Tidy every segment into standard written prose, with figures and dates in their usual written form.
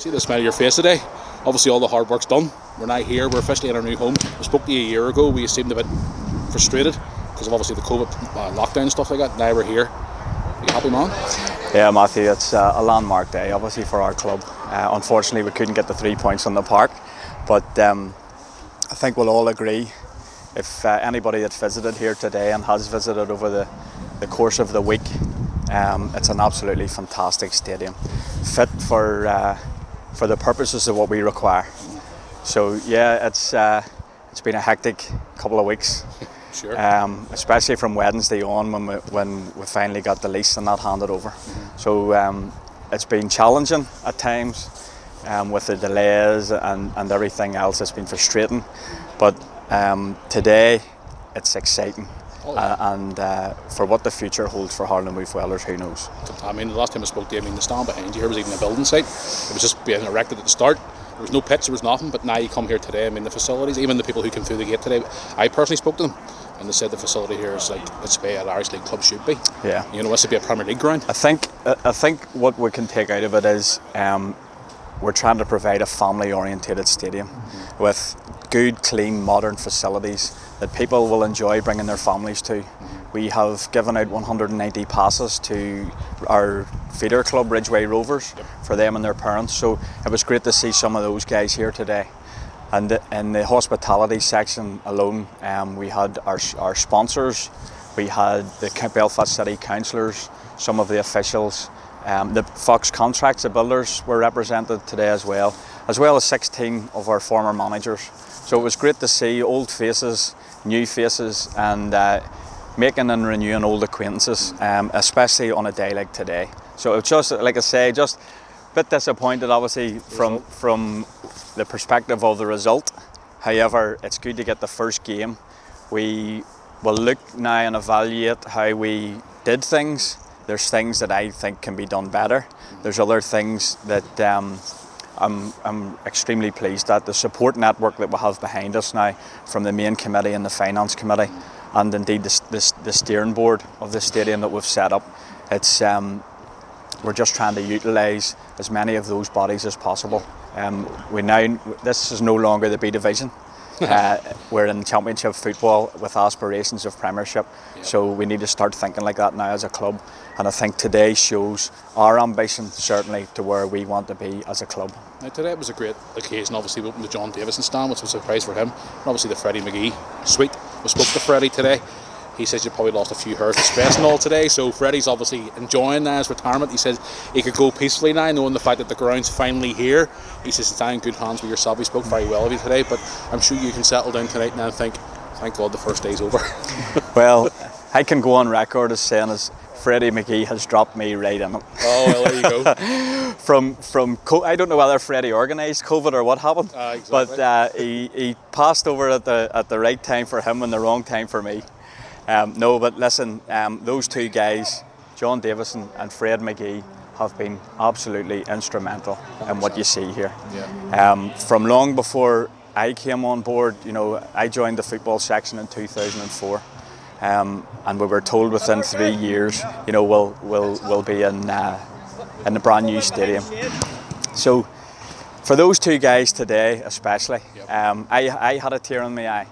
See the smile on your face today. Obviously all the hard work's done. We're now here, we're officially in our new home. We spoke to you a year ago, we seemed a bit frustrated because of obviously the COVID lockdown and stuff like that. Now we're here. Are you happy, man? Yeah, Matthew, it's a landmark day obviously for our club. Unfortunately we couldn't get the 3 points on the park, but I think we'll all agree, if anybody that visited here today and has visited over the course of the week, it's an absolutely fantastic stadium, fit for the purposes of what we require. So yeah, it's been a hectic couple of weeks. Sure. Especially from Wednesday on when we finally got the lease and that handed over. So it's been challenging at times with the delays and everything else. It's been frustrating, but today it's exciting. And for what the future holds for Harland Wolff Welders, who knows? I mean, the last time I spoke to you, I mean, the stand behind you here was even a building site. It was just being erected at the start. There was no pitch, there was nothing, but now you come here today, I mean, the facilities, even the people who came through the gate today, I personally spoke to them, and they said the facility here is like it's the way an Irish League club should be. Yeah. You know, this would be a Premier League ground. I think what we can take out of it is we're trying to provide a family-orientated stadium with good, clean, modern facilities that people will enjoy bringing their families to. We have given out 190 passes to our feeder club, Ridgeway Rovers, for them and their parents. So it was great to see some of those guys here today. And in the hospitality section alone, we had our sponsors, we had the Belfast City councillors, some of the officials, the Fox Contracts, the builders were represented today as well as 16 of our former managers. So it was great to see old faces, new faces, and making and renewing old acquaintances, especially on a day like today. So it's just, like I say, just a bit disappointed obviously from the perspective of the result. However, it's good to get the first game. We will look now and evaluate how we did things. There's things that I think can be done better. There's other things that I'm extremely pleased at. The support network that we have behind us now from the main committee and the finance committee, and indeed the steering board of the stadium that we've set up. It's we're just trying to utilise as many of those bodies as possible. This is no longer the B division. We're in championship football with aspirations of premiership, so we need to start thinking like that now as a club, and I think today shows our ambition certainly to where we want to be as a club. Now today was a great occasion, obviously we opened the John Davison stand, which was a surprise for him, and obviously the Freddie McGee suite. We spoke to Freddie today. He says you probably lost a few hairs of stress and all today, so Freddie's obviously enjoying his retirement. He says he could go peacefully now, knowing the fact that the ground's finally here. He says it's in good hands with yourself. He spoke very well of you today, but I'm sure you can settle down tonight now and think, thank God the first day's over. Well, I can go on record as saying as Freddie McGee has dropped me right in it. Oh, well, there you go. from I don't know whether Freddie organised COVID or what happened, exactly. But he passed over at the right time for him and the wrong time for me. No, but listen, those two guys, John Davison and Fred McGee, have been absolutely instrumental in what you see here. Yeah. From long before I came on board, you know, I joined the football section in 2004, and we were told within 3 years, you know, we'll be in the brand new stadium. So for those two guys today, especially, I had a tear in my eye.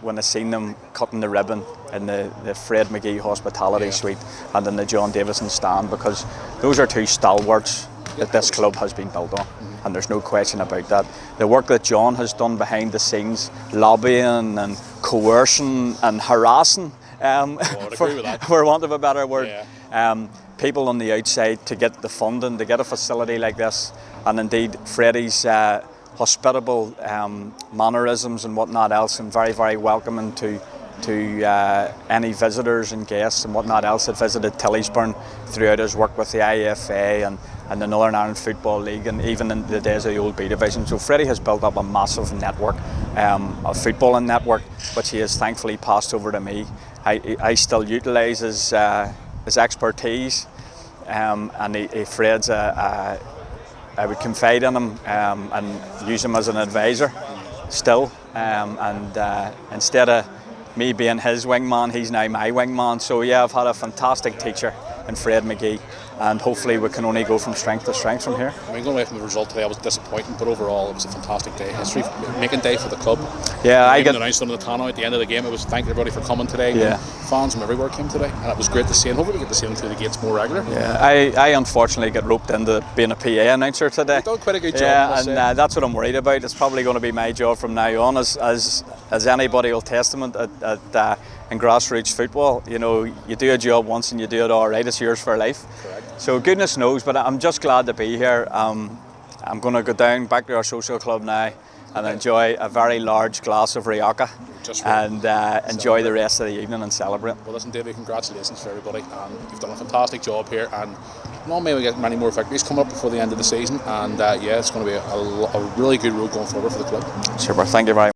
When I seen them cutting the ribbon in the Fred McGee hospitality suite and in the John Davison stand, because those are two stalwarts that this club has been built on, and there's no question about that. The work that John has done behind the scenes, lobbying and coercing and harassing, for want of a better word, people on the outside to get the funding, to get a facility like this, and indeed Freddie's hospitable mannerisms and whatnot else, and very, very welcoming to any visitors and guests and whatnot else that visited Tilliesburn throughout his work with the IFA and the Northern Ireland Football League, and even in the days of the old B division. So Freddie has built up a massive network, a footballing network, which he has thankfully passed over to me. I still utilise his expertise, and Fred's I would confide in him and use him as an advisor still, and instead of me being his wingman, he's now my wingman. So yeah, I've had a fantastic teacher and Fred McGee, and hopefully we can only go from strength to strength from here. I mean, going away from the result today, I was disappointing, but overall it was a fantastic day, history making day for the club. Yeah, I get announced on the Tano at the end of the game. It was thank everybody for coming today. Yeah. Fans from everywhere came today, and it was great to see, and hopefully we get to see them through the gates more regular. Yeah, I unfortunately got roped into being a PA announcer today. You've done quite a good job. Yeah, and that's what I'm worried about. It's probably going to be my job from now on, as anybody will testament in grassroots football. You know, you do a job once and you do it all right. It's yours for life. Correct. So goodness knows, but I'm just glad to be here. I'm going to go down back to our social club now and enjoy a very large glass of Rioja and enjoy the rest of the evening and celebrate. Well, listen, David, congratulations for everybody. You've done a fantastic job here, and not maybe we get many more victories coming up before the end of the season. And yeah, it's going to be a really good road going forward for the club. Super. Thank you very much.